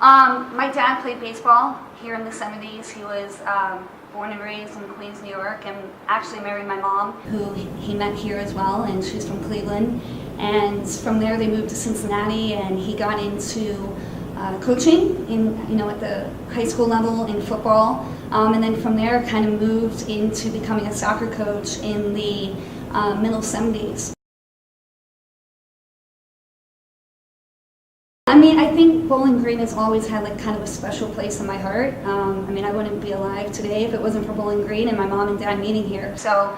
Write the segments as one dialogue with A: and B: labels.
A: My dad played baseball here in the 70s. He was born and raised in Queens, New York, and actually married my mom, who he met here as well, and she's from Cleveland. And from there they moved to Cincinnati, and he got into coaching at the high school level in football, and then from there kind of moved into becoming a soccer coach in the middle 70s. I think Bowling Green has always had kind of a special place in my heart. I wouldn't be alive today if it wasn't for Bowling Green and my mom and dad meeting here. So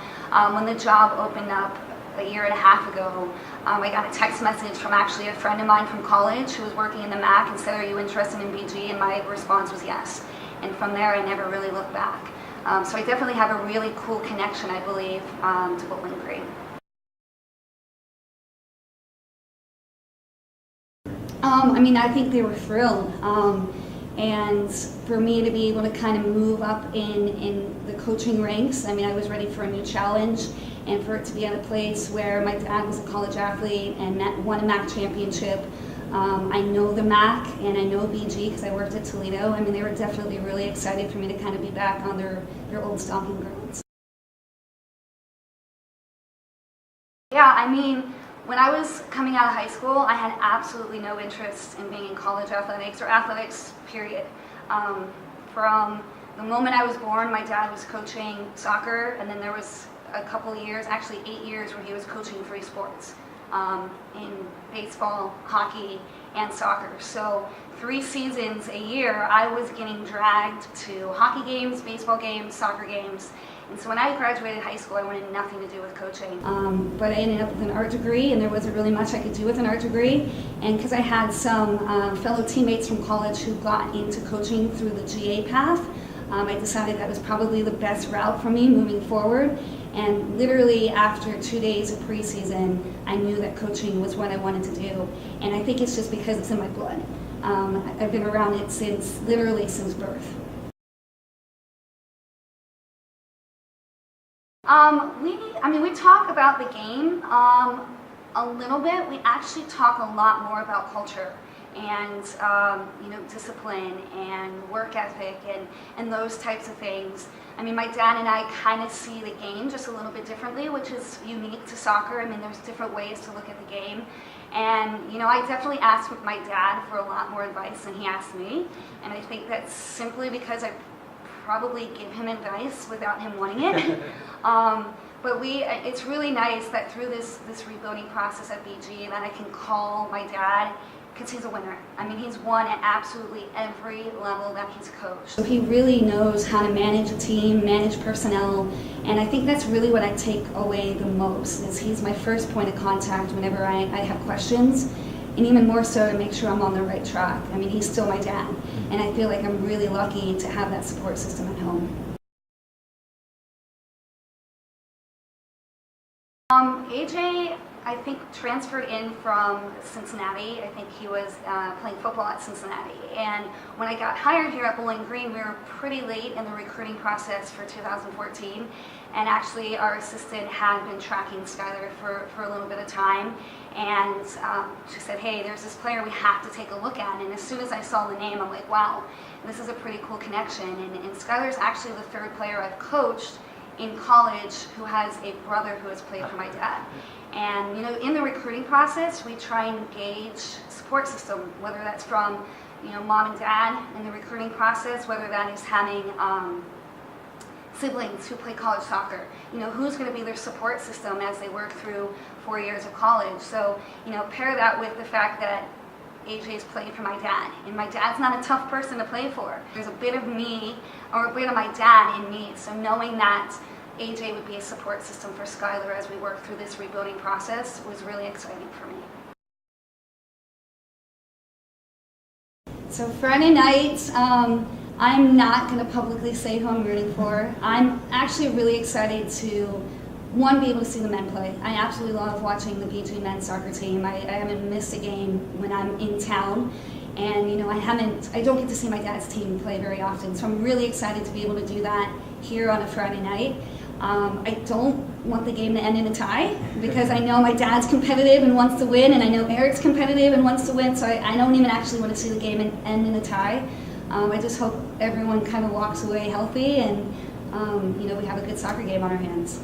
A: when the job opened up a year and a half ago, I got a text message from actually a friend of mine from college who was working in the MAC and said, "Are you interested in BG?" And my response was yes. And from there, I never really looked back. So I definitely have a really cool connection, I believe, to Bowling Green. I think they were thrilled. And for me to be able to kind of move up in the coaching ranks, I was ready for a new challenge, and for it to be at a place where my dad was a college athlete and won a MAC championship. I know the MAC and I know BG because I worked at Toledo. They were definitely really excited for me to kind of be back on their old stomping grounds. Yeah, when I was coming out of high school, I had absolutely no interest in being in college athletics or athletics, period. From the moment I was born, my dad was coaching soccer, and then there was a couple of years, actually 8 years, where he was coaching 3 sports, in baseball, hockey, and soccer. So 3 seasons a year, I was getting dragged to hockey games, baseball games, soccer games. And so when I graduated high school, I wanted nothing to do with coaching. But I ended up with an art degree, and there wasn't really much I could do with an art degree. And because I had some fellow teammates from college who got into coaching through the GA path, I decided that was probably the best route for me moving forward. And literally after 2 days of preseason, I knew that coaching was what I wanted to do. And I think it's just because it's in my blood. I've been around it literally since birth. We talk about the game a little bit. We actually talk a lot more about culture and discipline and work ethic and those types of things. My dad and I kind of see the game just a little bit differently, which is unique to soccer. There's different ways to look at the game. And, I definitely asked my dad for a lot more advice than he asked me. And I think that's simply because I probably give him advice without him wanting it. But it's really nice that through this rebuilding process at BG that I can call my dad, because he's a winner. He's won at absolutely every level that he's coached. So he really knows how to manage a team, manage personnel, and I think that's really what I take away the most, is he's my first point of contact whenever I have questions, and even more so to make sure I'm on the right track. He's still my dad, and I feel like I'm really lucky to have that support system at home. AJ, I think, transferred in from Cincinnati. I think he was playing football at Cincinnati. And when I got hired here at Bowling Green, we were pretty late in the recruiting process for 2014. And actually, our assistant had been tracking Skylar for a little bit of time. And she said, "Hey, there's this player we have to take a look at." And as soon as I saw the name, I'm like, wow, this is a pretty cool connection. And Skylar's actually the 3rd player I've coached in college who has a brother who has played for my dad. And in the recruiting process, we try and gauge support system, whether that's from mom and dad in the recruiting process, whether that is having siblings who play college soccer. Who's going to be their support system as they work through 4 years of college. So pair that with the fact that AJ's played for my dad, and my dad's not a tough person to play for. There's a bit of me, or a bit of my dad in me, so knowing that AJ would be a support system for Skylar as we work through this rebuilding process was really exciting for me. So Friday night, I'm not going to publicly say who I'm rooting for. I'm actually really excited to, one, be able to see the men play. I absolutely love watching the BG men's soccer team. I haven't missed a game when I'm in town. And I don't get to see my dad's team play very often. So I'm really excited to be able to do that here on a Friday night. I don't want the game to end in a tie because I know my dad's competitive and wants to win, and I know Eric's competitive and wants to win, so I don't even actually want to see the game end in a tie. I just hope everyone kind of walks away healthy and we have a good soccer game on our hands.